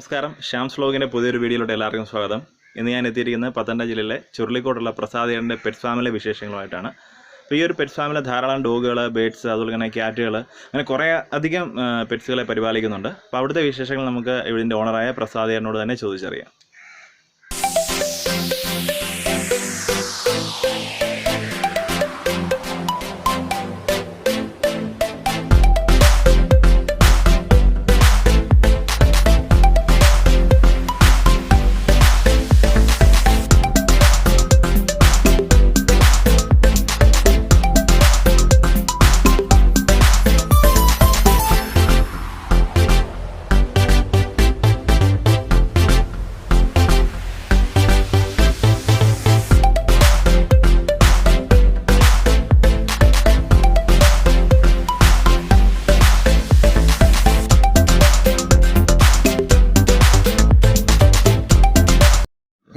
നമസ്കാരം, ഷ്യാംസ് വ്ലോഗിൻ്റെ പുതിയൊരു വീഡിയോയിലോട്ട് എല്ലാവർക്കും സ്വാഗതം. ഇന്ന് ഞാൻ എത്തിയിരിക്കുന്നത് പത്തനംതിട്ട ജില്ലയിലെ ചുരുളിക്കോട്ടുള്ള പ്രസാദിയുടെ പെറ്റ് ഫാമിലെ വിശേഷങ്ങളുമായിട്ടാണ്. അപ്പോൾ ഈ ഒരു പെറ്റ് ഫാമിലെ ധാരാളം ഡോഗുകൾ, ബേഡ്സ്, അതുപോലെ തന്നെ ക്യാറ്റുകൾ, അങ്ങനെ കുറേ അധികം പെറ്റ്സുകളെ പരിപാലിക്കുന്നുണ്ട്. അപ്പോൾ അവിടുത്തെ വിശേഷങ്ങൾ നമുക്ക് ഇതിൻ്റെ ഓണറായ പ്രസാദിയോട് തന്നെ ചോദിച്ചറിയാം.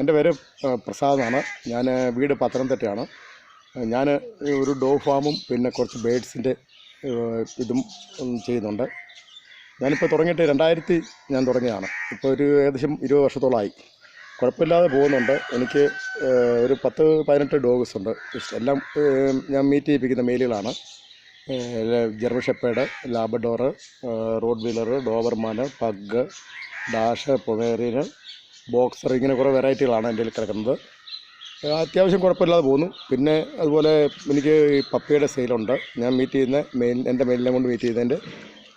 എൻ്റെ പേര് പ്രസാദാണ്. ഞാൻ വീട് പത്തനംതിട്ടയാണ്. ഞാൻ ഒരു ഡോഗ് ഫാമും പിന്നെ കുറച്ച് ബേഡ്സിൻ്റെ ഇതും ചെയ്യുന്നുണ്ട്. ഞാനിപ്പോൾ തുടങ്ങിയിട്ട് 2000 ഞാൻ തുടങ്ങിയതാണ്. ഇപ്പോൾ ഒരു ഏകദേശം 20 വർഷത്തോളമായി. കുഴപ്പമില്ലാതെ പോകുന്നുണ്ട്. എനിക്ക് ഒരു 10-18 ഡോഗ്സ് ഉണ്ട്. എല്ലാം ഞാൻ മീറ്റ് ചെയ്യിപ്പിക്കുന്ന മെയിലുകളാണ്. German shepherd, Labrador, Rottweiler, Doberman, pug, dash, Pomeranian, boxer, ഇങ്ങനെ കുറേ വെറൈറ്റികളാണ് എൻ്റെ കയ്യിൽ കിടക്കുന്നത്. അത്യാവശ്യം കുഴപ്പമില്ലാതെ പോകുന്നു. പിന്നെ അതുപോലെ എനിക്ക് ഈ പപ്പിയുടെ സെയിലുണ്ട്. ഞാൻ മീറ്റ് ചെയ്യുന്ന എൻ്റെ മെയിലിനെ കൊണ്ട് മീറ്റ് ചെയ്യുന്നതിൻ്റെ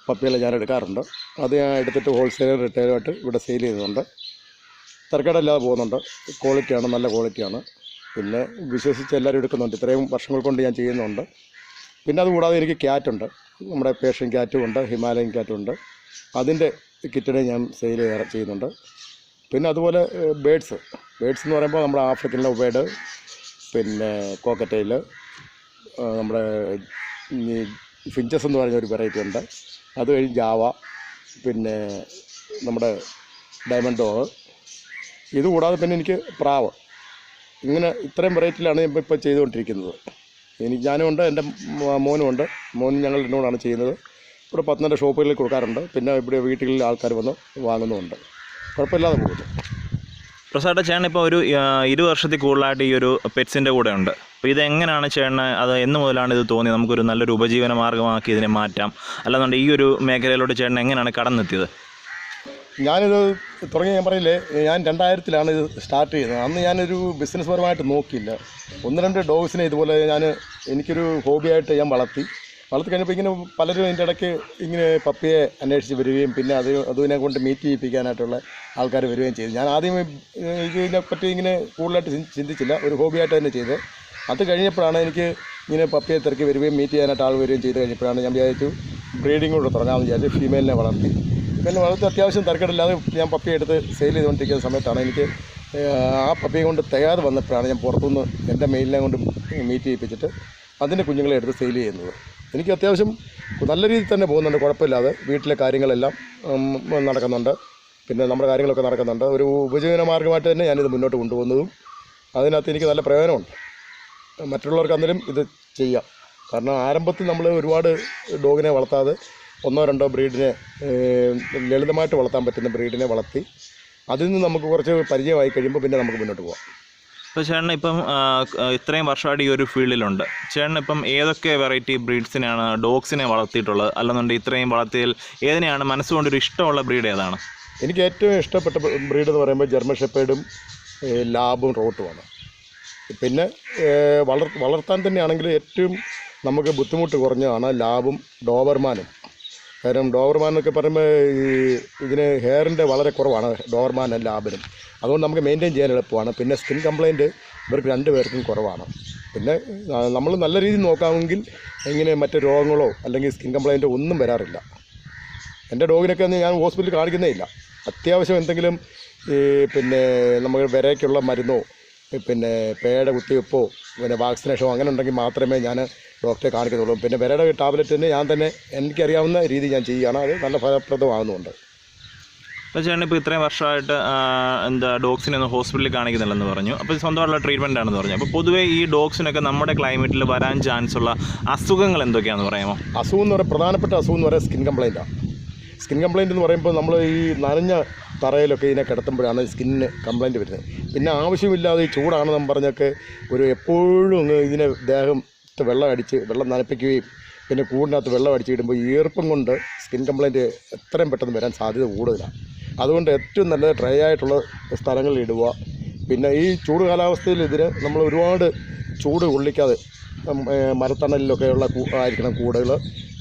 പപ്പികളെ ഞാൻ എടുക്കാറുണ്ട്. അത് ഞാൻ എടുത്തിട്ട് ഹോൾസെയിലും റിറ്റെയിലുമായിട്ട് ഇവിടെ സെയിൽ ചെയ്യുന്നുണ്ട്. തിരക്കേടില്ലാതെ പോകുന്നുണ്ട്. ക്വാളിറ്റിയാണ്, നല്ല ക്വാളിറ്റിയാണ്. പിന്നെ വിശ്വസിച്ച് എല്ലാവരും എടുക്കുന്നുണ്ട്. ഇത്രയും വർഷങ്ങൾ കൊണ്ട് ഞാൻ ചെയ്യുന്നുണ്ട്. പിന്നെ അതുകൂടാതെ എനിക്ക് ക്യാറ്റുണ്ട്. നമ്മുടെ പേർഷ്യൻ ക്യാറ്റും ഉണ്ട്, ഹിമാലയൻ ക്യാറ്റും ഉണ്ട്. അതിൻ്റെ കിറ്റിനെ ഞാൻ സെയിൽ ചെയ്യുന്നുണ്ട്. പിന്നെ അതുപോലെ ബേഡ്സ് എന്ന് പറയുമ്പോൾ നമ്മുടെ ആഫ്രിക്കൻ ലവ് ബേഡ്, പിന്നെ കോക്കറ്റെയിൽ, നമ്മുടെ ഫിഞ്ചസ് എന്ന് പറഞ്ഞ ഒരു വെറൈറ്റി ഉണ്ട്. അത് കഴിഞ്ഞ് ജാവ, പിന്നെ നമ്മുടെ ഡയമണ്ട് ഡോഗ്, ഇതുകൂടാതെ പിന്നെ എനിക്ക് പ്രാവ്, ഇങ്ങനെ ഇത്രയും വെറൈറ്റിയിലാണ് ഞാൻ ഇപ്പോൾ ചെയ്തുകൊണ്ടിരിക്കുന്നത്. ഞാനും ഉണ്ട്, എൻ്റെ മോനും ഉണ്ട്. ഞങ്ങൾ എന്നോടാണ് ചെയ്യുന്നത്. ഇവിടെ 12 ഷോപ്പുകളിൽ കൊടുക്കാറുണ്ട്. പിന്നെ ഇവിടെ വീട്ടിൽ ആൾക്കാർ വന്ന് വാങ്ങുന്നുമുണ്ട്. കുഴപ്പമില്ലാതെ പോകുന്നു. പ്രസാദ ചേട്ടൻ ഇപ്പോൾ ഒരു 20 വർഷത്തിൽ കൂടുതലായിട്ട് ഈ ഒരു പെറ്റ്സിൻ്റെ കൂടെ ഉണ്ട്. അപ്പോൾ ഇതെങ്ങനെയാണ് ചേട്ടന്, അത് എന്ന് മുതലാണ് ഇത് തോന്നിയത് നമുക്കൊരു നല്ലൊരു ഉപജീവന മാർഗ്ഗമാക്കി ഇതിനെ മാറ്റാം, അല്ലാന്നുണ്ട് ഈ ഒരു മേഖലയിലോട്ട് ചേട്ടൻ എങ്ങനെയാണ് കടന്നെത്തിയത്? ഞാനിത് തുടങ്ങി, ഞാൻ പറയില്ലേ, ഞാൻ 2000-ലാണ് ഇത് സ്റ്റാർട്ട് ചെയ്യുന്നത്. അന്ന് ഞാനൊരു ബിസിനസ് പരമായിട്ട് നോക്കിയില്ല. 1-2 ഡോഗ്സിനെ ഇതുപോലെ എനിക്കൊരു ഹോബിയായിട്ട് ഞാൻ വളർത്തി കഴിഞ്ഞപ്പോൾ ഇങ്ങനെ പലരും അതിൻ്റെ ഇടയ്ക്ക് ഇങ്ങനെ പപ്പിയെ അന്വേഷിച്ച് വരികയും പിന്നെ അതിനെ കൊണ്ട് മീറ്റ് ചെയ്യിപ്പിക്കാനായിട്ടുള്ള ആൾക്കാർ വരികയും ചെയ്തു. ഞാൻ ആദ്യം ഇതിനെപ്പറ്റി ഇങ്ങനെ കൂടുതലായിട്ട് ചിന്തിച്ചില്ല, ഒരു ഹോബിയായിട്ട് തന്നെ ചെയ്ത്. അത് കഴിഞ്ഞപ്പോഴാണ് എനിക്ക് ഇങ്ങനെ പപ്പിയെ തിരക്കി വരികയും മീറ്റ് ചെയ്യാനായിട്ട് ആൾ വരികയും ചെയ്ത് കഴിഞ്ഞപ്പോഴാണ് ഞാൻ വിചാരിച്ചു ബ്രീഡിങ് കൂടെ തുടങ്ങാമെന്ന് വിചാരിച്ചു. ഫീമെയിലിനെ വളർത്തി അത്യാവശ്യം തിരക്കിടില്ലാതെ ഞാൻ പപ്പിയെ എടുത്ത് സെയിൽ ചെയ്തുകൊണ്ടിരിക്കുന്ന സമയത്താണ് എനിക്ക് ആ പപ്പിയെ കൊണ്ട് തികയാതെ വന്നപ്പോഴാണ് ഞാൻ പുറത്തുനിന്ന് എൻ്റെ മെയിലിനെ കൊണ്ട് മീറ്റ് ചെയ്യിപ്പിച്ചിട്ട് അതിൻ്റെ കുഞ്ഞുങ്ങളെ എടുത്ത് സെയിൽ ചെയ്യുന്നത്. എനിക്ക് അത്യാവശ്യം നല്ല രീതിയിൽ തന്നെ പോകുന്നുണ്ട്, കുഴപ്പമില്ലാതെ. വീട്ടിലെ കാര്യങ്ങളെല്ലാം നടക്കുന്നുണ്ട്. പിന്നെ നമ്മുടെ കാര്യങ്ങളൊക്കെ നടക്കുന്നുണ്ട്. ഒരു ഉപജീവന മാർഗ്ഗമായിട്ട് തന്നെ ഞാനിത് മുന്നോട്ട് കൊണ്ടുപോകുന്നതും അതിനകത്ത് എനിക്ക് നല്ല പ്രയോജനമുണ്ട്. മറ്റുള്ളവർക്ക് അന്നേരം ഇത് ചെയ്യാം. കാരണം ആരംഭത്തിൽ നമ്മൾ ഒരുപാട് ഡോഗിനെ വളർത്താതെ 1-2 ബ്രീഡിനെ ലളിതമായിട്ട് വളർത്താൻ പറ്റുന്ന ബ്രീഡിനെ വളർത്തി അതിൽ നിന്ന് നമുക്ക് കുറച്ച് പരിചയമായി കഴിയുമ്പോൾ പിന്നെ നമുക്ക് മുന്നോട്ട് പോകാം. ഇപ്പോൾ ചേട്ടൻ ഇപ്പം ഇത്രയും വർഷമായിട്ട് ഈ ഒരു ഫീൽഡിലുണ്ട്. ചേട്ടൻ ഇപ്പം ഏതൊക്കെ വെറൈറ്റി ബ്രീഡ്സിനെയാണ്, ഡോഗ്സിനെ വളർത്തിയിട്ടുള്ളത്? അല്ലെന്നുണ്ടെങ്കിൽ ഇത്രയും വളർത്തിയതിൽ ഏതിനെയാണ് മനസ്സുകൊണ്ടൊരു ഇഷ്ടമുള്ള ബ്രീഡ് ഏതാണ്? എനിക്ക് ഏറ്റവും ഇഷ്ടപ്പെട്ട ബ്രീഡ് എന്ന് പറയുമ്പോൾ ജർമ്മൻ ഷെപ്പേർഡും ലാബും റോട്ടുമാണ്. പിന്നെ വളർത്താൻ തന്നെയാണെങ്കിൽ ഏറ്റവും നമുക്ക് ബുദ്ധിമുട്ട് കുറഞ്ഞതാണ് ലാബും ഡോബർമാനും. കാരണം ഡോബർമാൻ എന്നൊക്കെ പറയുമ്പോൾ ഇതിന് ഹെയറിൻ്റെ വളരെ കുറവാണ് ഡോബർമാനും ലാബിനും. അതുകൊണ്ട് നമുക്ക് മെയിൻറ്റെയിൻ ചെയ്യാൻ എളുപ്പമാണ്. പിന്നെ സ്കിൻ കംപ്ലയിൻറ്റ് ഇവർക്ക് 2 പേർക്കും കുറവാണ്. പിന്നെ നമ്മൾ നല്ല രീതിയിൽ നോക്കാമെങ്കിൽ ഇങ്ങനെ മറ്റ് രോഗങ്ങളോ അല്ലെങ്കിൽ സ്കിൻ കംപ്ലയിൻറ്റോ ഒന്നും വരാറില്ല. എൻ്റെ ഡോഗിനൊക്കെ ഞാൻ ഹോസ്പിറ്റലിൽ കാണിക്കുന്നേ ഇല്ല. അത്യാവശ്യം എന്തെങ്കിലും പിന്നെ നമുക്ക് വിരയ്ക്കുള്ള മരുന്നോ പിന്നെ പേയുടെ കുത്തിവെപ്പോ പിന്നെ വാക്സിനേഷനോ അങ്ങനെ ഉണ്ടെങ്കിൽ മാത്രമേ ഞാൻ ഡോക്ടറെ കാണിക്കുന്നുള്ളൂ. പിന്നെ വിരയുടെ ടാബ്ലറ്റ് തന്നെ ഞാൻ തന്നെ എനിക്കറിയാവുന്ന രീതി ഞാൻ ചെയ്യുകയാണ്. അത് നല്ല ഫലപ്രദമാകുന്നുണ്ട്. അപ്പോൾ ചേട്ടൻ ഇപ്പോൾ ഇത്രയും വർഷമായിട്ട് ഡോഗ്സിനെ ഒന്നും ഹോസ്പിറ്റലിൽ കാണിക്കുന്നില്ലെന്ന് പറഞ്ഞു. അപ്പോൾ സ്വന്തമായിട്ടുള്ള ട്രീറ്റ്മെൻ്റ് ആണെന്ന് പറഞ്ഞു. അപ്പോൾ പൊതുവേ ഈ ഡോഗ്സിനൊക്കെ നമ്മുടെ ക്ലൈമറ്റിൽ വരാൻ ചാൻസ് ഉള്ള അസുഖങ്ങൾ എന്തൊക്കെയാണെന്ന് പറയാമോ? അസുഖം എന്ന് പറയുന്നത് പ്രധാനപ്പെട്ട അസുഖം എന്ന് പറയുന്നത് സ്കിൻ കംപ്ലയിൻറ്റാണ്. സ്കിൻ കംപ്ലയിൻ്റ് എന്ന് പറയുമ്പോൾ നമ്മൾ ഈ നനഞ്ഞ തറയിലൊക്കെ ഇതിനെ കിടത്തുമ്പോഴാണ് സ്കിന്നിന് കംപ്ലയിൻറ്റ് വരുന്നത്. പിന്നെ ആവശ്യമില്ലാതെ ഈ ചൂടാണെന്ന് പറഞ്ഞൊക്കെ എപ്പോഴും ഇതിനെ ദേഹത്ത് വെള്ളം നനപ്പിക്കുകയും പിന്നെ കൂടിനകത്ത് വെള്ളം അടിച്ചിടുമ്പോൾ ഈർപ്പം കൊണ്ട് സ്കിൻ കംപ്ലയിൻറ്റ് എത്രയും പെട്ടെന്ന് വരാൻ സാധ്യത കൂടുതലാണ്. അതുകൊണ്ട് ഏറ്റവും നല്ലത് ഡ്രൈ ആയിട്ടുള്ള സ്ഥലങ്ങളിൽ ഇടുക. പിന്നെ ഈ ചൂട് കാലാവസ്ഥയിൽ ഇതിന് നമ്മൾ ഒരുപാട് ചൂട് കൊള്ളിക്കാതെ മരത്തണലിലൊക്കെയുള്ള ആയിരിക്കണം കൂടുകൾ.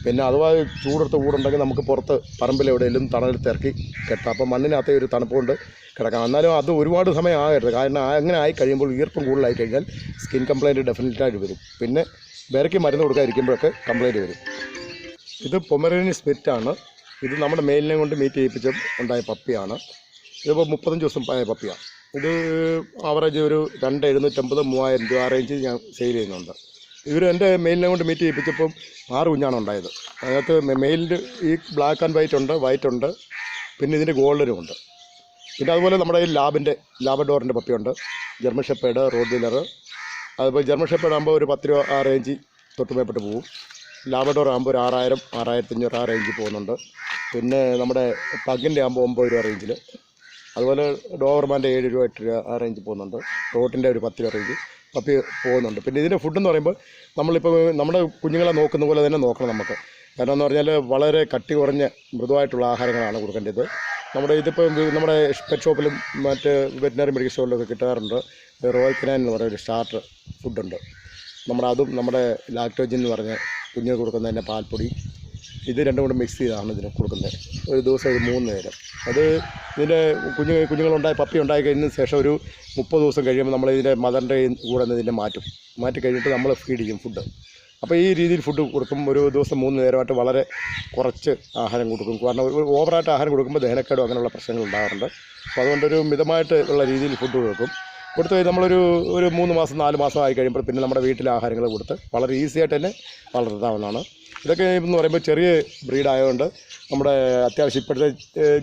പിന്നെ അഥവാ ചൂടെടുത്ത കൂടുണ്ടെങ്കിൽ നമുക്ക് പുറത്ത് പറമ്പിലെവിടെയെങ്കിലും തണലത്ത് ഇറക്കി കെട്ടാം. അപ്പോൾ മണ്ണിനകത്ത് ഒരു തണുപ്പ് കൊണ്ട് കിടക്കാം. എന്നാലും അത് ഒരുപാട് സമയം ആകരുത്. കാരണം അങ്ങനെ ആയി കഴിയുമ്പോൾ ഈർപ്പം കൂടുതലായി കഴിഞ്ഞാൽ സ്കിൻ കംപ്ലയിൻറ്റ് ഡെഫിനറ്റായിട്ട് വരും. പിന്നെ വിരയ്ക്ക് മരുന്ന് കൊടുക്കാതിരിക്കുമ്പോഴൊക്കെ കംപ്ലയിൻറ്റ് വരും. ഇത് പൊമറേനിയൻ സ്പിറ്റാണ്. ഇത് നമ്മുടെ മെയിലിനെ കൊണ്ട് മീറ്റ് ചെയ്യിപ്പിച്ച ഉണ്ടായ പപ്പിയാണ്. ഇതിപ്പോൾ 35 ദിവസം ആയ പപ്പിയാണ്. ഇത് ആവറേജ് ഒരു 2750-3000 രൂപ റേഞ്ച് ഞാൻ സെയിൽ ചെയ്യുന്നുണ്ട്. എൻ്റെ മെയിലിനെ കൊണ്ട് മീറ്റ് ചെയ്യിപ്പിച്ചപ്പം 6 കുഞ്ഞാണ് ഉണ്ടായത്. അതിനകത്ത് മെയിലിൻ്റെ ഈ ബ്ലാക്ക് ആൻഡ് വൈറ്റ് ഉണ്ട്, പിന്നെ ഇതിൻ്റെ ഗോൾഡനും ഉണ്ട്. പിന്നെ അതുപോലെ നമ്മുടെ ഈ ലാബഡോറിൻ്റെ പപ്പിയുണ്ട്, ജർമ്മൻ ഷെപ്പേർഡ്, റോഡ്വീലർ. അതുപോലെ ജർമ്മൻ ഷെപ്പേർഡ് ആകുമ്പോൾ ഒരു 10 രൂപ ആ റേഞ്ച് തൊട്ട് മേപ്പെട്ട് പോകും. ലാബഡോർ ആകുമ്പോൾ ഒരു 6000-6500 ആ റേഞ്ചിൽ പോകുന്നുണ്ട്. പിന്നെ നമ്മുടെ പഗിൻ്റെ ആകുമ്പോൾ 9 രൂപ റേഞ്ചിൽ. അതുപോലെ ഡോവർമാൻ്റെ 7 രൂപ 8 രൂപ ആ റേഞ്ചിൽ പോകുന്നുണ്ട്. റോട്ടിൻ്റെ ഒരു 10 രൂപ റേഞ്ച് പപ്പി പോകുന്നുണ്ട്. പിന്നെ ഇതിൻ്റെ ഫുഡെന്ന് പറയുമ്പോൾ നമ്മളിപ്പോൾ നമ്മുടെ കുഞ്ഞുങ്ങളെ നോക്കുന്ന പോലെ തന്നെ നോക്കണം നമുക്ക്. കാരണം എന്ന് പറഞ്ഞാൽ വളരെ കട്ടി കുറഞ്ഞ മൃദുവായിട്ടുള്ള ആഹാരങ്ങളാണ് കൊടുക്കേണ്ടത്. ഇതിപ്പോൾ നമ്മുടെ പെറ്റ് ഷോപ്പിലും മറ്റ് വെറ്റിനറി മെഡിക്കൽ സ്റ്റോറിലൊക്കെ കിട്ടാറുണ്ട്. റോയൽ കനാൽ എന്ന് പറയുന്ന ഒരു സ്റ്റാർട്ടർ ഫുഡുണ്ട്. അതും നമ്മുടെ ലാക്ടോജിൻ എന്ന് പറഞ്ഞ കുഞ്ഞുങ്ങൾ കൊടുക്കുന്നതിൻ്റെ പാൽപ്പൊടി, ഇത് രണ്ടും കൂടെ മിക്സ് ചെയ്താണ് ഇതിന് കൊടുക്കുന്നത്. ഒരു ദിവസം ഒരു 3 നേരം. അത് ഇതിൻ്റെ കുഞ്ഞുങ്ങളുണ്ടായി പപ്പി ഉണ്ടായി കഴിഞ്ഞതിന് ശേഷം ഒരു 30 ദിവസം കഴിയുമ്പോൾ നമ്മൾ ഇതിൻ്റെ മദറിൻ്റെ കൂടെ ഇതിൻ്റെ മാറ്റി കഴിഞ്ഞിട്ട് നമ്മൾ ഫീഡ് ചെയ്യും ഫുഡ്. അപ്പോൾ ഈ രീതിയിൽ ഫുഡ് കൊടുക്കും. ഒരു ദിവസം 3 നേരമായിട്ട് വളരെ കുറച്ച് ആഹാരം കൊടുക്കും. കാരണം ഓവറായിട്ട് ആഹാരം കൊടുക്കുമ്പോൾ ദഹനക്കേടും അങ്ങനെയുള്ള പ്രശ്നങ്ങൾ ഉണ്ടാകാറുണ്ട്. അപ്പോൾ അതുകൊണ്ടൊരു മിതമായിട്ട് ഉള്ള രീതിയിൽ ഫുഡ് കൊടുത്തു കഴിഞ്ഞ് നമ്മളൊരു 3 മാസം 4 മാസം ആയി കഴിയുമ്പോൾ പിന്നെ നമ്മുടെ വീട്ടിലെ ആഹാരങ്ങൾ കൊടുത്ത് വളരെ ഈസി ആയിട്ട് തന്നെ വളർത്താവുന്നതാണ്. ഇതൊക്കെ എന്ന് പറയുമ്പോൾ ചെറിയ ബ്രീഡായതുകൊണ്ട് നമ്മുടെ അത്യാവശ്യം ഇപ്പോഴത്തെ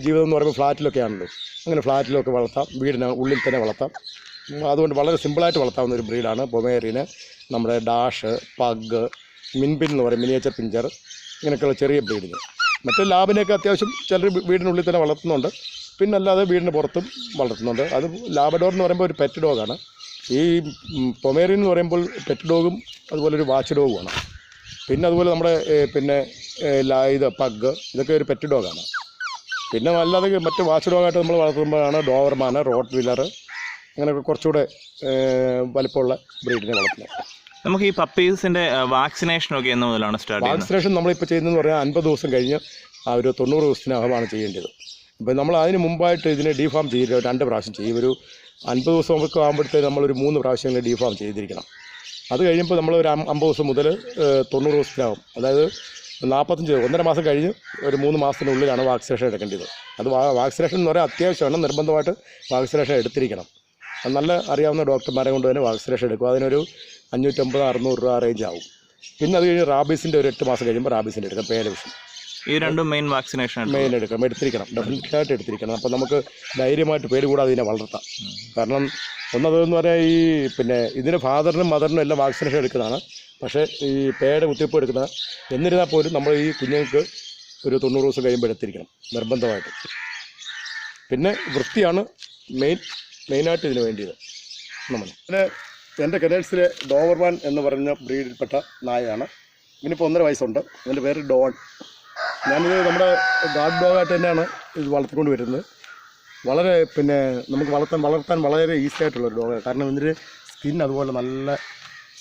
ജീവിതം എന്ന് പറയുമ്പോൾ ഫ്ലാറ്റിലൊക്കെ ആണല്ലോ. അങ്ങനെ ഫ്ലാറ്റിലൊക്കെ വളർത്താം, വീടിന് ഉള്ളിൽ തന്നെ വളർത്താം. അതുകൊണ്ട് വളരെ സിമ്പിളായിട്ട് വളർത്താവുന്ന ഒരു ബ്രീഡാണ് പൊമേറിയന്. നമ്മുടെ ഡാഷ്, പഗ്, മിൻപിൻ എന്ന് പറയും, മിനിയേച്ചർ പിഞ്ചർ, ഇങ്ങനെയൊക്കെയുള്ള ചെറിയ ബ്രീഡിന്. മറ്റേ ലാബിനെയൊക്കെ അത്യാവശ്യം ചിലർ വീടിനുള്ളിൽ തന്നെ വളർത്തുന്നുണ്ട്. പിന്നെ അല്ലാതെ വീടിന് പുറത്തും വളർത്തുന്നുണ്ട്. അത് ലാബഡോർ എന്ന് പറയുമ്പോൾ ഒരു പെറ്റ് ഡോഗാണ്. ഈ പൊമേറിയൻ എന്ന് പറയുമ്പോൾ പെറ്റ് ഡോഗും അതുപോലെ ഒരു വാച്ച് ഡോഗുമാണ്. പിന്നെ അതുപോലെ നമ്മുടെ പഗ്, ഇതൊക്കെ ഒരു പെറ്റ് ഡോഗാണ്. പിന്നെ അല്ലാതെ മറ്റ് വാച്ച് ഡോഗായിട്ട് നമ്മൾ വളർത്തുമ്പോഴാണ് ഡോവർമാൻ, റോട്ട്വീലർ, അങ്ങനെയൊക്കെ കുറച്ചുകൂടെ വലിപ്പമുള്ള ബ്രീഡിനെ വളർത്തുന്നത്. നമുക്ക് ഈ പപ്പീസിൻ്റെ വാക്സിനേഷനൊക്കെ എന്ന് മുതലാണ് സ്റ്റാർട്ട് ചെയ്യുന്നത്? വാക്സിനേഷൻ നമ്മളിപ്പോൾ ചെയ്യുന്നതെന്ന് പറഞ്ഞാൽ 50 ദിവസം കഴിഞ്ഞ് ഒരു 90 ദിവസത്തിനകമാണ് ചെയ്യേണ്ടത്. ഇപ്പം നമ്മൾ അതിന് മുമ്പായിട്ട് ഇതിനെ ഡീഫാം ചെയ്ത് 2 പ്രാവശ്യം ചെയ്യും. ഒരു 50 ദിവസം ഒക്കെ ആകുമ്പോഴത്തേക്ക് നമ്മളൊരു 3 പ്രാവശ്യം ഡീഫാം ചെയ്തിരിക്കണം. അത് കഴിയുമ്പോൾ നമ്മൾ ഒരു 50 ദിവസം മുതൽ 90 ദിവസത്തിനാകും. അതായത് 45 1.5 മാസം കഴിഞ്ഞ് ഒരു 3 മാസത്തിനുള്ളിലാണ് വാക്സിനേഷൻ എടുക്കേണ്ടത്. അത് വാക്സിനേഷൻ എന്ന് പറയാൻ അത്യാവശ്യമാണ്, നിർബന്ധമായിട്ട് വാക്സിനേഷൻ എടുത്തിരിക്കണം. അത് നല്ല അറിയാവുന്ന ഡോക്ടർമാരെ കൊണ്ട് തന്നെ വാക്സിനേഷൻ എടുക്കും. അതിനൊരു 550-600 രൂപ റേഞ്ച് ആവും. പിന്നെ അത് കഴിഞ്ഞ് റാബീസിൻ്റെ ഒരു 8 മാസം കഴിയുമ്പോൾ റാബീസിൻ്റെ എടുക്കാം, പേരവിഷൻ. ഈ രണ്ടും മെയിൻ വാക്സിനേഷൻ എടുത്തിരിക്കണം, ഡെഫിനറ്റായിട്ട് എടുത്തിരിക്കണം. അപ്പോൾ നമുക്ക് ധൈര്യമായിട്ട് പേര് കൂടാതെ ഇതിനെ വളർത്താം. കാരണം ഒന്നതെന്ന് പറയാൻ പിന്നെ ഇതിന് ഫാദറിനും മദറിനും എല്ലാം വാക്സിനേഷൻ എടുക്കുന്നതാണ്. പക്ഷേ ഈ പേയുടെ കുത്തിവയ്പ്പ് എടുക്കുന്ന എന്നിരുന്നാൽ പോലും നമ്മൾ ഈ കുഞ്ഞുങ്ങൾക്ക് ഒരു 90 ദിവസം കഴിയുമ്പോൾ എടുത്തിരിക്കണം നിർബന്ധമായിട്ട്. പിന്നെ വൃത്തിയാണ് മെയിനായിട്ട് ഇതിന് വേണ്ടിയത്. പിന്നെ എൻ്റെ കെനൽസിലെ ഡോവർമാൻ എന്ന് പറഞ്ഞ ബ്രീഡിൽപ്പെട്ട നായയാണ്. ഇതിനിപ്പോൾ 1.5 വയസ്സുണ്ട്. ഇതിൻ്റെ പേര് ഡോൺ. ഞാനിത് നമ്മുടെ ഗാർഡ് ഡോഗായിട്ട് തന്നെയാണ് ഇത് വളർത്തിക്കൊണ്ട് വരുന്നത്. വളരെ പിന്നെ നമുക്ക് വളർത്താൻ വളരെ ഈസി ആയിട്ടുള്ളൊരു ഡോഗാണ്. കാരണം ഇതിൻ്റെ സ്കിൻ അതുപോലെ നല്ല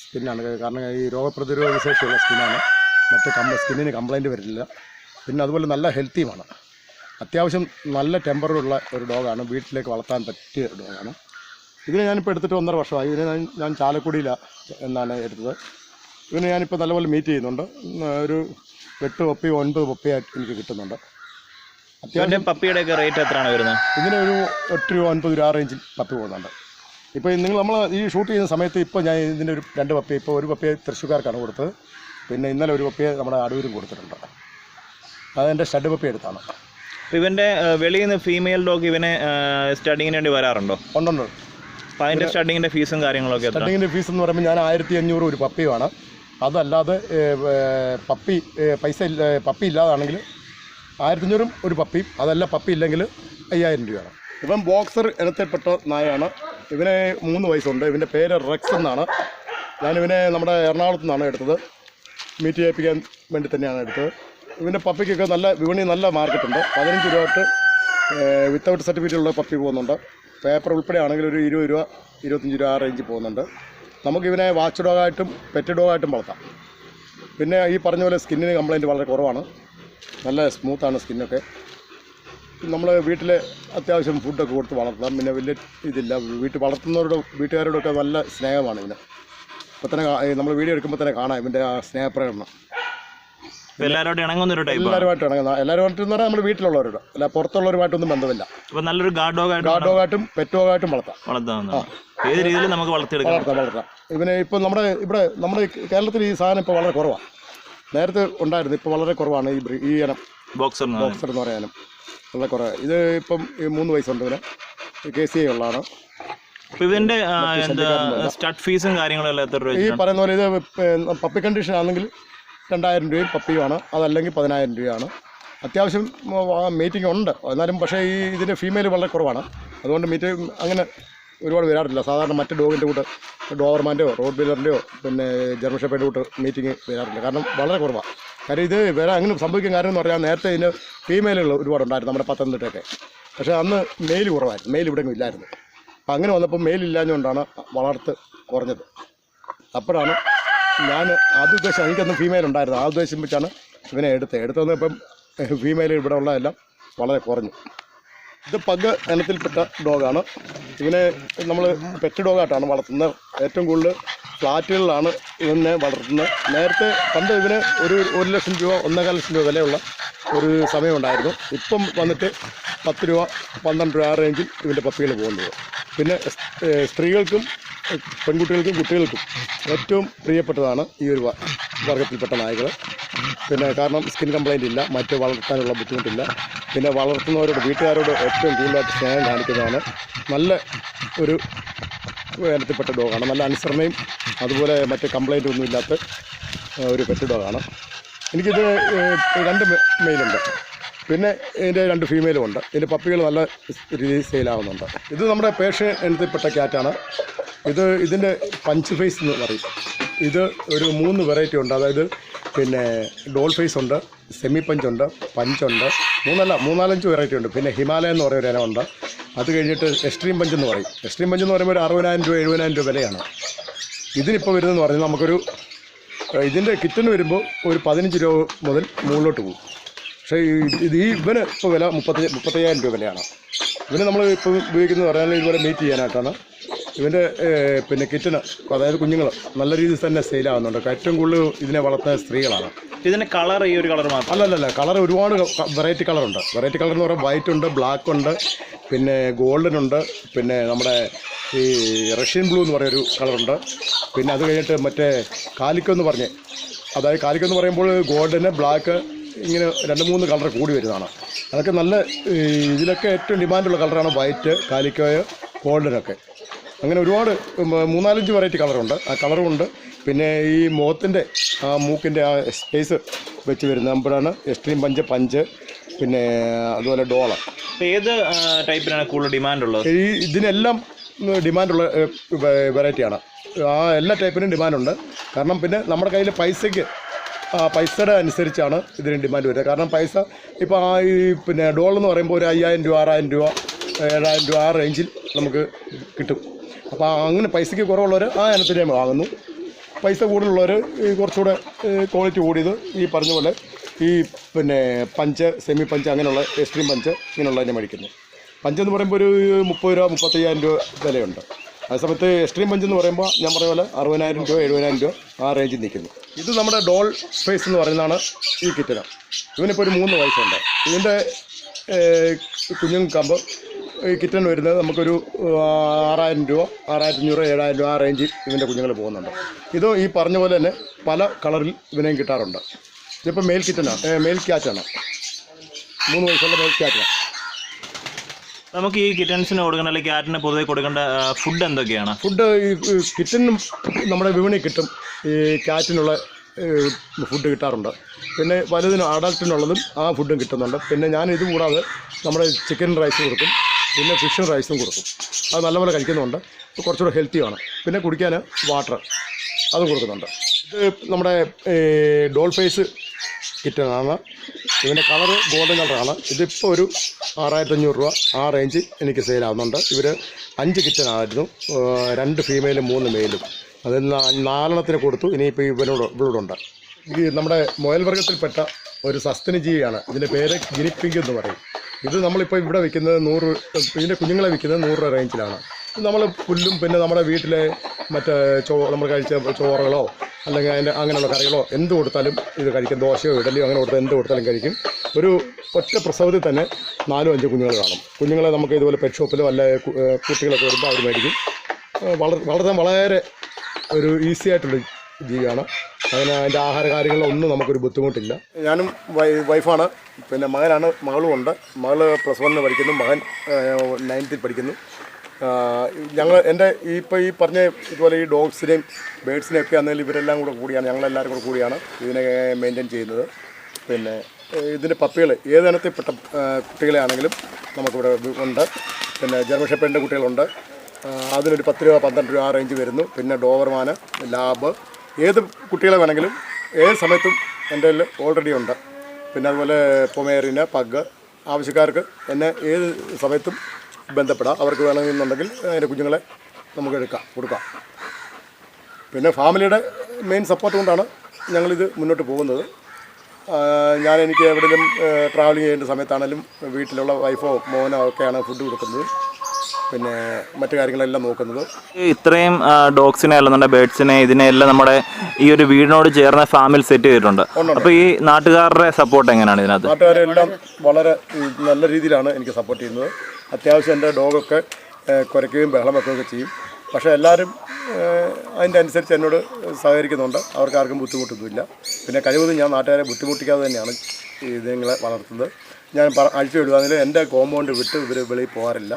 സ്കിന്നാണ്. കാരണം ഈ രോഗപ്രതിരോധ ശേഷിയുള്ള സ്കിന്നാണ്. സ്കിന്നിന് കംപ്ലയിൻറ്റ് വരില്ല. പിന്നെ അതുപോലെ നല്ല ഹെൽത്തിയുമാണ്. അത്യാവശ്യം നല്ല ടെമ്പറുള്ള ഒരു ഡോഗാണ്. വീട്ടിലേക്ക് വളർത്താൻ പറ്റിയ ഡോഗാണ്. ഇതിനെ ഞാനിപ്പോൾ എടുത്തിട്ട് 1.5 വർഷമായി. ഇതിനെ ഞാൻ ചാലക്കുടിയിലാണ് എന്നാണ് എടുത്തത്. ഇതിനെ ഞാനിപ്പോൾ നല്ലപോലെ മീറ്റ് ചെയ്യുന്നുണ്ട്. ഒരു 8 പപ്പി 9 പപ്പിയായിട്ട് എനിക്ക് കിട്ടുന്നുണ്ട്. അത്യാവശ്യം പപ്പിയുടെയൊക്കെ റേറ്റ് എത്രയാണ് വരുന്നത്? ഇതിനൊരു 8 രൂപ 9 രൂപ റേഞ്ചിൽ പപ്പി പോകുന്നുണ്ട്. ഇപ്പോൾ നമ്മൾ ഈ ഷൂട്ട് ചെയ്യുന്ന സമയത്ത് ഇപ്പോൾ ഞാൻ ഇതിൻ്റെ ഒരു 2 പപ്പി, ഇപ്പോൾ ഒരു പപ്പിയെ തൃശ്ശൂർക്കാർക്കാണ് കൊടുത്തത്. പിന്നെ ഇന്നലെ ഒരു പപ്പിയെ നമ്മുടെ അടൂരും കൊടുത്തിട്ടുണ്ട്. അതെൻ്റെ സ്റ്റഡ് പപ്പി എടുത്താണ്. ഇവൻ്റെ വെളിയിൽ നിന്ന് ഫീമെയിൽ ഡോഗ് ഇവനെ സ്റ്റഡിങ്ങിന് വേണ്ടി വരാറുണ്ടോ? ഉണ്ടുണ്ട്. അപ്പോൾ അതിൻ്റെ സ്റ്റഡിങ്ങിൻ്റെ ഫീസും കാര്യങ്ങളൊക്കെ? സ്റ്റഡിങ്ങിൻ്റെ ഫീസ് എന്ന് പറയുമ്പോൾ ഞാൻ 1500 ഒരു പപ്പിയുമാണ്. അതല്ലാതെ പപ്പി ഇല്ലാതാണെങ്കിൽ 1500 ഒരു പപ്പിയും, അതല്ല പപ്പി ഇല്ലെങ്കിൽ 5000 രൂപയാണ്. ഇവൻ ബോക്സർ ഇനത്തിൽപ്പെട്ട നായയാണ്. ഇവന് 3 വയസ്സുണ്ട്. ഇവൻ്റെ പേര് റെക്സ് എന്നാണ്. ഞാനിവനെ നമ്മുടെ എറണാകുളത്ത് നിന്നാണ് എടുത്തത്. മീറ്റ് ചെയ്യിപ്പിക്കാൻ വേണ്ടി തന്നെയാണ് എടുത്തത്. ഇവൻ്റെ പപ്പിക്കൊക്കെ നല്ല വിപണി, നല്ല മാർക്കറ്റുണ്ട്. 15 രൂപ തൊട്ട് വിത്തൗട്ട് സർട്ടിഫിക്കറ്റുള്ള പപ്പി പോകുന്നുണ്ട്. പേപ്പർ ഉൾപ്പെടെ ആണെങ്കിൽ ഒരു 20 രൂപ 25 രൂപ ആ റേഞ്ചിൽ പോകുന്നുണ്ട്. നമുക്കിവനെ വാച്ച് ഡോഗായിട്ടും പെറ്റ് ഡോഗായിട്ടും വളർത്താം. പിന്നെ ഈ പറഞ്ഞ പോലെ സ്കിന്നിന് കംപ്ലയിൻറ്റ് വളരെ കുറവാണ്. നല്ല സ്മൂത്താണ് സ്കിന്നൊക്കെ. നമ്മൾ വീട്ടിൽ അത്യാവശ്യം ഫുഡൊക്കെ കൊടുത്ത് വളർത്താം. പിന്നെ വലിയ ഇതില്ല. വീട്ടുകാരോടൊക്കെ നല്ല സ്നേഹമാണ് ഇവന്. ഇപ്പോൾ തന്നെ നമ്മൾ വീഡിയോ എടുക്കുമ്പോൾ തന്നെ കാണാം ഇവൻ്റെ ആ സ്നേഹപ്രകടനം. എല്ലാവരുമായിട്ട് ഇണങ്ങുന്നൊരു ടൈപ്പ്. എല്ലാവരുമായിട്ട് ഇണങ്ങുന്ന, എല്ലാവരുമായിട്ട് എന്ന് പറഞ്ഞാൽ നമ്മൾ വീട്ടിലുള്ളവരോട്, അല്ല പുറത്തുള്ളവരുമായിട്ടൊന്നും ബന്ധമില്ല. അപ്പോൾ നല്ലൊരു ഗാർഡ് ഡോഗായിട്ടും പെറ്റ് ഡോഗായിട്ടും വളർത്താം. ഏത് രീതിയിൽ നമുക്ക് വളർത്താം. ഇവനെ ഇപ്പം നമ്മുടെ കേരളത്തിൽ ഈ സാധനം ഇപ്പോൾ വളരെ കുറവാണ്. നേരത്തെ ഉണ്ടായിരുന്നു, ഇപ്പോൾ വളരെ കുറവാണ്. ഈ ഇനം ബോക്സർ എന്ന് പറയാനും വളരെ കുറവാണ്. ഇത് ഇപ്പം 3 വയസ്സുണ്ട്. ഇവന് KCA ഉള്ളതാണ്. ഇതിൻ്റെ സ്റ്റാർട്ട് ഫീസും കാര്യങ്ങളെല്ലാം എത്ര രൂപ? ഈ പറയുന്ന പോലെ ഇത് പപ്പി കണ്ടീഷൻ ആണെങ്കിൽ 2000 രൂപയും പപ്പിയുമാണ്. അതല്ലെങ്കിൽ 10000 രൂപയാണ്. അത്യാവശ്യം മീറ്റിംഗ് ഉണ്ട് എന്നാലും, പക്ഷേ ഈ ഇതിൻ്റെ ഫീമെയിൽ വളരെ കുറവാണ്. അതുകൊണ്ട് മീറ്റിംഗ് അങ്ങനെ ഒരുപാട് വരാറില്ല. സാധാരണ മറ്റ് ഡോഗിൻ്റെ കൂട്ട് ഡോബർമാൻ്റെയോ റോഡ്വീലറിൻ്റെയോ പിന്നെ ജർമ്മൻ ഷെപ്പേർഡിൻ്റെ കൂട്ട് മീറ്റിംഗ് വരാറില്ല. കാരണം വളരെ കുറവാണ്. കാര്യം ഇത് വേറെ അങ്ങനെ സംഭവിക്കാൻ കാര്യം എന്ന് പറഞ്ഞാൽ, നേരത്തെ ഇതിന് ഫീമെയിലുകൾ ഒരുപാടുണ്ടായിരുന്നു നമ്മുടെ പത്തനംതിട്ടയൊക്കെ. പക്ഷേ അന്ന് മെയിൽ കുറവായിരുന്നു. മെയിൽ ഇവിടെ ഇല്ലായിരുന്നു. അപ്പം അങ്ങനെ വന്നപ്പോൾ മെയിൽ ഇല്ലാഞ്ഞുകൊണ്ടാണ് വളർത്ത് കുറഞ്ഞത്. അപ്പോഴാണ് ഞാൻ ഉദ്ദേശം, എനിക്കന്ന് ഫീമെയിൽ ഉണ്ടായിരുന്നു. ഉദ്ദേശം വെച്ചാണ് ഇവനെ എടുത്തത്. ഇപ്പം ഫീമെയിൽ ഇവിടെ ഉള്ളതെല്ലാം വളരെ കുറഞ്ഞു. ഇത് പഗ് ഇനത്തിൽപ്പെട്ട ഡോഗാണ്. ഇവനെ നമ്മൾ പെറ്റ് ഡോഗായിട്ടാണ് വളർത്തുന്നത്. ഏറ്റവും കൂടുതൽ ഫ്ലാറ്റുകളിലാണ് ഇവനെ വളർത്തുന്നത്. നേരത്തെ പണ്ട് ഇവന് ഒരു 1 ലക്ഷം രൂപ 1,4 ലക്ഷം രൂപ വിലയുള്ള ഒരു സമയമുണ്ടായിരുന്നു. ഇപ്പം വന്നിട്ട് 10 രൂപ 12 രൂപ ആ റേഞ്ചിൽ ഇവൻ്റെ പപ്പികൾ പോകുന്നത്. പിന്നെ സ്ത്രീകൾക്കും പെൺകുട്ടികൾക്കും കുട്ടികൾക്കും ഏറ്റവും പ്രിയപ്പെട്ടതാണ് ഈ ഒരു വർഗത്തിൽപ്പെട്ട നായകൾ. പിന്നെ കാരണം സ്കിൻ കംപ്ലയിൻ്റ് ഇല്ല, മറ്റ് വളർത്താനുള്ള ബുദ്ധിമുട്ടില്ല. പിന്നെ വളർത്തുന്നവരോട്, വീട്ടുകാരോട് ഏറ്റവും കൂടുതലായിട്ട് സ്നേഹം കാണിക്കുന്നതാണ്. നല്ല ഒരു ഇനത്തിൽപ്പെട്ട ഡോഗാണ്. നല്ല അനുസരണയും അതുപോലെ മറ്റ് കംപ്ലയിൻ്റ് ഒന്നും ഇല്ലാത്ത ഒരു പെറ്റ് ഡോഗാണ്. എനിക്കിത് 2 മെയിലുണ്ട്. പിന്നെ ഇതിൻ്റെ 2 ഫീമെയിലും ഉണ്ട്. ഇതിൻ്റെ പപ്പികൾ നല്ല രീതിയിൽ സെയിലാവുന്നുണ്ട്. ഇത് നമ്മുടെ പേർഷ്യൻ ഇനത്തിൽപ്പെട്ട ക്യാറ്റാണ്. ഇതിൻ്റെ പഞ്ച് ഫേസ് എന്ന് പറയും. ഇത് ഒരു 3 വെറൈറ്റി ഉണ്ട്. അതായത് പിന്നെ ഡോൾ ഫേസ് ഉണ്ട്, സെമി പഞ്ചുണ്ട്, പഞ്ചുണ്ട്. 3-4-5 വെറൈറ്റി ഉണ്ട്. പിന്നെ ഹിമാലയ എന്ന് പറയുന്ന ഒരു ഇനമുണ്ട്. അത് കഴിഞ്ഞിട്ട് എക്സ്ട്രീം പഞ്ച് എന്ന് പറയും. എക്സ്ട്രീം പഞ്ച് എന്ന് പറയുമ്പോൾ ഒരു 60,000 രൂപ 70,000 രൂപ വിലയാണ്. ഇതിനിപ്പോൾ വരുന്നതെന്ന് പറഞ്ഞാൽ നമുക്കൊരു ഇതിൻ്റെ കിറ്റിന് വരുമ്പോൾ ഒരു 15 രൂപ മുതൽ മുകളിലോട്ട് പോകും. പക്ഷേ ഇവന് ഇപ്പോൾ വില 35,000 രൂപ വിലയാണ്. ഇവന് നമ്മൾ ഇപ്പോൾ ഉപയോഗിക്കുന്നത് പറഞ്ഞാൽ ഇതുപോലെ മീറ്റ് ചെയ്യാനായിട്ടാണ്. ഇവൻ്റെ പിന്നെ കിറ്റിന്, അതായത് കുഞ്ഞുങ്ങൾ നല്ല രീതിയിൽ തന്നെ സെയിലാകുന്നുണ്ട്. ഏറ്റവും കൂടുതൽ ഇതിനെ വളർത്തുന്ന സ്ത്രീകളാണ്. ഇതിൻ്റെ കളർ ഈ ഒരു കളർ മാത്രം? അല്ലല്ല, കളർ ഒരുപാട് വെറൈറ്റി കളറുണ്ട്. വെറൈറ്റി കളർ എന്ന് പറയുമ്പോൾ വൈറ്റ് ഉണ്ട്, ബ്ലാക്ക് ഉണ്ട്, പിന്നെ ഗോൾഡൻ ഉണ്ട്, പിന്നെ നമ്മുടെ ഈ റഷ്യൻ ബ്ലൂ എന്ന് പറയുന്നൊരു കളറുണ്ട്. പിന്നെ അത് കഴിഞ്ഞിട്ട് മറ്റേ കാലിക്കോ എന്ന് പറഞ്ഞ്, അതായത് കാലിക്കോ എന്ന് പറയുമ്പോൾ ഗോൾഡന്, ബ്ലാക്ക്, ഇങ്ങനെ 2-3 കളർ കൂടി വരുന്നതാണ്. അതൊക്കെ നല്ല ഇതിലൊക്കെ ഏറ്റവും ഡിമാൻഡുള്ള കളറാണ് വൈറ്റ്, കാലിക്കോയ്, ഗോൾഡനൊക്കെ. അങ്ങനെ ഒരുപാട് 3-4-5 വെറൈറ്റി കളറുണ്ട്. ആ കളറുമുണ്ട്. പിന്നെ ഈ മുഖത്തിൻ്റെ ആ മൂക്കിൻ്റെ ആ സ്പേസ് വെച്ച് വരുന്ന നമ്പറാണ് എക്സ്ട്രീം പഞ്ച്, പിന്നെ അതുപോലെ ഡോള. ഏത് ടൈപ്പിനാണ് കൂടുതൽ ഡിമാൻഡുള്ളത്? ഇതിനെല്ലാം ഡിമാൻഡുള്ള വെറൈറ്റിയാണ്. എല്ലാ ടൈപ്പിനും ഡിമാൻഡുണ്ട്. കാരണം പിന്നെ നമ്മുടെ കയ്യിൽ പൈസയുടെ അനുസരിച്ചാണ് ഇതിന് ഡിമാൻഡ് വരുന്നത്. കാരണം പൈസ ഇപ്പോൾ ഈ പിന്നെ ഡോൾ എന്ന് പറയുമ്പോൾ ഒരു 5,000 രൂപ 6,000 രൂപ 7,000 രൂപ ആ റേഞ്ചിൽ നമുക്ക് കിട്ടും. അപ്പോൾ അങ്ങനെ പൈസയ്ക്ക് കുറവുള്ളവർ ആ ഇനത്തിനെ വാങ്ങുന്നു. പൈസ കൂടുതലുള്ളവർ കുറച്ചുകൂടെ ക്വാളിറ്റി കൂടിയത് ഈ പറഞ്ഞ പോലെ ഈ പിന്നെ പഞ്ച്, സെമി പഞ്ച്, അങ്ങനെയുള്ള എക്സ്ട്രീം പഞ്ച് ഇങ്ങനെയുള്ളതിനെ മേടിക്കുന്നു. പഞ്ചെന്ന് പറയുമ്പോൾ ഒരു 30 രൂപ 35,000 രൂപ വിലയുണ്ട്. അതേസമയത്ത് എക്സ്ട്രീം പഞ്ച് എന്ന് പറയുമ്പോൾ ഞാൻ പറഞ്ഞ പോലെ 60,000 രൂപ 70,000 രൂപ ആ റേഞ്ചിൽ നിൽക്കുന്നു. ഇത് നമ്മുടെ ഡോൾ ഫേസ് എന്ന് പറയുന്നതാണ് ഈ കിറ്റിന്. ഇവനിപ്പോൾ ഒരു 3 വയസ്സുണ്ട്. ഇതിൻ്റെ കുഞ്ഞുങ്ങൾക്കാകുമ്പോൾ ഈ കിറ്റൻ വരുന്നത് നമുക്കൊരു 6,000 രൂപ 6,500 7,000 രൂപ ആ റേഞ്ചിൽ ഇവൻ്റെ കുഞ്ഞുങ്ങൾ പോകുന്നുണ്ട്. ഇത് ഈ പറഞ്ഞ പോലെ തന്നെ പല കളറിൽ ഇവനെയും കിട്ടാറുണ്ട്. ഇതിപ്പോൾ മെയിൽ ക്യാറ്റാണ്. 3 വയസ്സുള്ള മെയിൽ ക്യാറ്റാണ്. നമുക്ക് ഈ കിറ്റൻസിന് കൊടുക്കേണ്ട അല്ലെങ്കിൽ ക്യാറ്റിന് പൊതുവെ കൊടുക്കേണ്ട ഫുഡ് എന്തൊക്കെയാണ്? ഫുഡ് ഈ കിറ്റനും നമ്മുടെ വിപണി കിട്ടും. ഈ ക്യാറ്റിനുള്ള ഫുഡ് കിട്ടാറുണ്ട്. പിന്നെ വലുതിന് അഡൾട്ടിനുള്ളതും ആ ഫുഡും കിട്ടുന്നുണ്ട്. പിന്നെ ഞാൻ ഇത് കൂടാതെ നമ്മുടെ ചിക്കൻ റൈസ് കൊടുക്കും, പിന്നെ ഫിഷും റൈസും കൊടുക്കും. അത് നല്ലപോലെ കഴിക്കുന്നുണ്ട്, കുറച്ചുകൂടെ ഹെൽത്തിയാണ്. പിന്നെ കുടിക്കാൻ വാട്ടർ അതും കൊടുക്കുന്നുണ്ട്. ഇത് നമ്മുടെ ഡോൾ ഫേസ് കിറ്റനാണ്. ഇതിൻ്റെ കളറ് ഗോൾഡൻ കളറാണ്. ഇതിപ്പോൾ ഒരു 6500 രൂപ ആ റേഞ്ച് എനിക്ക് സെയിലാവുന്നുണ്ട്. ഇവർ 5 കിറ്റനായിരുന്നു, 2 ഫീമെയിലും 3 മെയിലും. അതിൽ 4 കൊടുത്തു. ഇനിയിപ്പോൾ ഇവരോടുണ്ട്. ഇത് നമ്മുടെ മുയൽ വർഗ്ഗത്തിൽപ്പെട്ട ഒരു സസ്തനി ജീവിയാണ്. ഇതിൻ്റെ പേര് ഗിനിപ്പിങ്ക് എന്ന് പറയും. ഇത് നമ്മളിപ്പോൾ ഇവിടെ വിൽക്കുന്നത് 100, ഇതിൻ്റെ കുഞ്ഞുങ്ങളെ വിൽക്കുന്നത് 100 രൂപ റേഞ്ചിലാണ്. നമ്മൾ പുല്ലും പിന്നെ നമ്മുടെ വീട്ടിലെ മറ്റേ നമ്മൾ കഴിച്ച ചോറുകളോ അല്ലെങ്കിൽ അതിൻ്റെ അങ്ങനെയുള്ള കറികളോ എന്ത് കൊടുത്താലും ഇത് കഴിക്കും. ദോശയോ ഇഡലിയോ അങ്ങനെ കൊടുത്താൽ എന്ത് കൊടുത്താലും കഴിക്കും. ഒരു ഒറ്റ പ്രസവത്തിൽ തന്നെ 4-5 കുഞ്ഞുങ്ങൾ കാണും. കുഞ്ഞുങ്ങളെ നമുക്ക് ഇതുപോലെ പെറ്റ് ഷോപ്പിലോ അല്ല കുട്ടികളൊക്കെ വരുമ്പോൾ അവർ മേടിക്കും. വളരെ ഒരു ഈസി ആയിട്ടുള്ള ജീവിയാണ്. അതിൻ്റെ ആഹാര കാര്യങ്ങളിലൊന്നും നമുക്കൊരു ബുദ്ധിമുട്ടില്ല. ഞാനും വൈഫാണ്, പിന്നെ മകളും ഉണ്ട്. മകൾ +1 പഠിക്കുന്നു, മകൻ 9th പഠിക്കുന്നു. എൻ്റെ ഈ പറഞ്ഞ ഇതുപോലെ ഈ ഡോഗ്സിനെയും ബേഡ്സിനെയും ഒക്കെ ആണെങ്കിലും ഇവരെല്ലാം കൂടിയാണ്, ഞങ്ങളെല്ലാവരും കൂടിയാണ് ഇതിനെ മെയിൻറ്റെയിൻ ചെയ്യുന്നത്. പിന്നെ ഇതിൻ്റെ പപ്പികൾ ഏതിനത്തിൽപ്പെട്ട കുട്ടികളെ ആണെങ്കിലും നമുക്കിവിടെ ഉണ്ട്. പിന്നെ ജർമ്മൻ ഷെപ്പേർഡിൻ്റെ കുട്ടികളുണ്ട്, അതിനൊരു 10 രൂപ 12 രൂപ ആ റേഞ്ച് വരുന്നു. പിന്നെ ഡോബർമാൻ, ലാബ്, ഏത് കുട്ടികളെ വേണമെങ്കിലും ഏത് സമയത്തും എൻ്റെ കയ്യിൽ ഓൾറെഡി ഉണ്ട്. പിന്നെ അതുപോലെ പൊമേറിന്, പഗ്, ആവശ്യക്കാർക്ക് എന്നെ ഏത് സമയത്തും ബന്ധപ്പെടാം. അവർക്ക് വേണമെന്നുണ്ടെങ്കിൽ അതിൻ്റെ കുഞ്ഞുങ്ങളെ നമുക്ക് കൊടുക്കാം. പിന്നെ ഫാമിലിയുടെ മെയിൻ സപ്പോർട്ട് കൊണ്ടാണ് ഞങ്ങളിത് മുന്നോട്ട് പോകുന്നത്. എനിക്ക് എവിടെയും ട്രാവലിംഗ് ചെയ്യേണ്ട സമയത്താണെങ്കിലും വീട്ടിലുള്ള വൈഫോ മോനോ ഒക്കെയാണ് ഫുഡ് കൊടുക്കുന്നത്, പിന്നെ മറ്റു കാര്യങ്ങളെല്ലാം നോക്കുന്നത്. ഇത്രയും ഡോഗ്സിനെ അല്ലെന്നുണ്ടെങ്കിൽ ബേഡ്സിനെ ഇതിനെല്ലാം നമ്മുടെ ഈ ഒരു വീടിനോട് ചേർന്ന ഫാമിൽ സെറ്റ് ചെയ്തിട്ടുണ്ട്. അപ്പോൾ ഈ നാട്ടുകാരുടെ സപ്പോർട്ട് എങ്ങനെയാണ് ഇതിനകത്ത്? നാട്ടുകാരെല്ലാം വളരെ നല്ല രീതിയിലാണ് എനിക്ക് സപ്പോർട്ട് ചെയ്യുന്നത്. അത്യാവശ്യം എൻ്റെ ഡോഗൊക്കെ കുരയ്ക്കുകയും ബഹളം വെക്കുകയൊക്കെ ചെയ്യും. പക്ഷേ എല്ലാവരും അതിൻ്റെ അനുസരിച്ച് എന്നോട് സഹകരിക്കുന്നുണ്ട്. അവർക്കാർക്കും ബുദ്ധിമുട്ടൊന്നുമില്ല. പിന്നെ കഴിവതും ഞാൻ നാട്ടുകാരെ ബുദ്ധിമുട്ടിക്കാതെ തന്നെയാണ് ഇതുങ്ങളെ വളർത്തുന്നത്. ഞാൻ അഴിച്ചു വിടുവാണെങ്കിൽ എൻ്റെ കോമ്പൗണ്ട് വിട്ട് ഇവർ വെളിയിൽ പോകാറില്ല.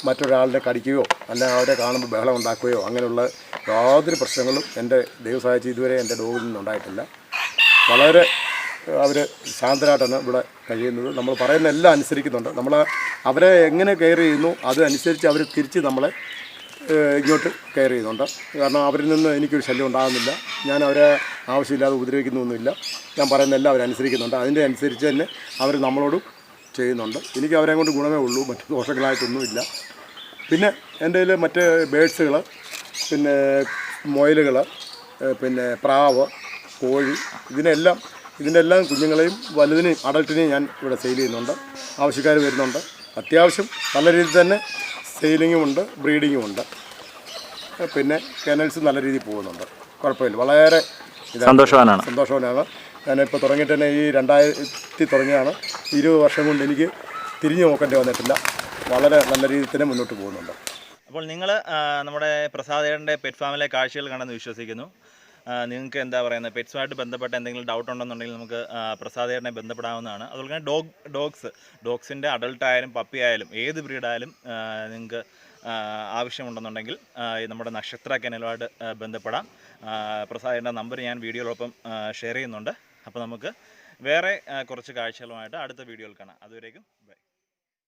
മറ്റൊരാളിനെ കടിക്കുകയോ അല്ലെങ്കിൽ അവരെ കാണുമ്പോൾ ബഹളം ഉണ്ടാക്കുകയോ അങ്ങനെയുള്ള യാതൊരു പ്രശ്നങ്ങളും എൻ്റെ ദൈവം സഹായിച്ച് ഇതുവരെ എൻ്റെ ഡോഗിൽ നിന്നുണ്ടായിട്ടില്ല. വളരെ അവർ ശാന്തരായിട്ടാണ് ഇവിടെ കഴിയുന്നത്. നമ്മൾ പറയുന്ന എല്ലാം അനുസരിക്കുന്നുണ്ട്. അവരെ എങ്ങനെ കെയർ ചെയ്യുന്നു അതനുസരിച്ച് അവർ തിരിച്ച് നമ്മളെ ഇങ്ങോട്ട് കെയർ ചെയ്യുന്നുണ്ട്. കാരണം അവരിൽ നിന്ന് എനിക്കൊരു ശല്യം ഉണ്ടാകുന്നില്ല. ഞാൻ അവരെ ആവശ്യമില്ലാതെ ഉപദ്രവിക്കുന്നൊന്നുമില്ല. ഞാൻ പറയുന്ന എല്ലാം അവരനുസരിക്കുന്നുണ്ട്. അതിൻ്റെ അനുസരിച്ച് തന്നെ അവർ നമ്മളോടും ചെയ്യുന്നുണ്ട്. എനിക്ക് അവരെ കൊണ്ട് ഗുണമേ ഉള്ളൂ, മറ്റു ദോഷങ്ങളായിട്ടൊന്നുമില്ല. പിന്നെ എൻ്റെ കയ്യിൽ മറ്റ് ബേഡ്സുകൾ, പിന്നെ മുയലുകൾ, പിന്നെ പ്രാവ്, കോഴി, ഇതിൻ്റെ എല്ലാം കുഞ്ഞുങ്ങളെയും വലുതിനെയും അഡൾട്ടിനെയും ഞാൻ ഇവിടെ സെയിൽ ചെയ്യുന്നുണ്ട്. ആവശ്യക്കാർ വരുന്നുണ്ട്. അത്യാവശ്യം നല്ല രീതിയിൽ തന്നെ സെയിലിങ്ങും ഉണ്ട്, ബ്രീഡിങ്ങും ഉണ്ട്. പിന്നെ കെനൽസ് നല്ല രീതിയിൽ പോകുന്നുണ്ട്. കുഴപ്പമില്ല, വളരെ സന്തോഷവാനാണ്. ഞാനിപ്പോൾ തുടങ്ങിയിട്ട് തന്നെ ഈ 2000 തുടങ്ങിയാണ്. 20 വർഷം കൊണ്ട് എനിക്ക് തിരിഞ്ഞു നോക്കേണ്ടി വന്നിട്ടില്ല. വളരെ നല്ല രീതിയിൽ തന്നെ മുന്നോട്ട് പോകുന്നുണ്ട്. അപ്പോൾ നിങ്ങൾ നമ്മുടെ പ്രസാദേട്ടൻ്റെ പെറ്റ് ഫാമിലെ കാഴ്ചകൾ കണ്ടെന്ന് വിശ്വസിക്കുന്നു. നിങ്ങൾക്ക് എന്താ പറയുന്നത്, പെറ്റ്സുമായിട്ട് ബന്ധപ്പെട്ട എന്തെങ്കിലും ഡൗട്ട് ഉണ്ടെന്നുണ്ടെങ്കിൽ നമുക്ക് പ്രസാദേട്ടനെ ബന്ധപ്പെടാവുന്നതാണ്. അതുപോലെ തന്നെ ഡോഗ്സിൻ്റെ അഡൾട്ടായാലും പപ്പി ആയാലും ഏത് ബ്രീഡായാലും നിങ്ങൾക്ക് ആവശ്യമുണ്ടെന്നുണ്ടെങ്കിൽ നമ്മുടെ നക്ഷത്ര കെനലുമായിട്ട് ബന്ധപ്പെടാം. പ്രസാദേട്ടൻ്റെ നമ്പർ ഞാൻ വീഡിയോടൊപ്പം ഷെയർ ചെയ്യുന്നുണ്ട്. അപ്പോൾ നമുക്ക് വേറെ കുറച്ച് കാഴ്ചകളുമായിട്ട് അടുത്ത വീഡിയോയിൽ കാണാം. അതുവരേക്കും ബൈ.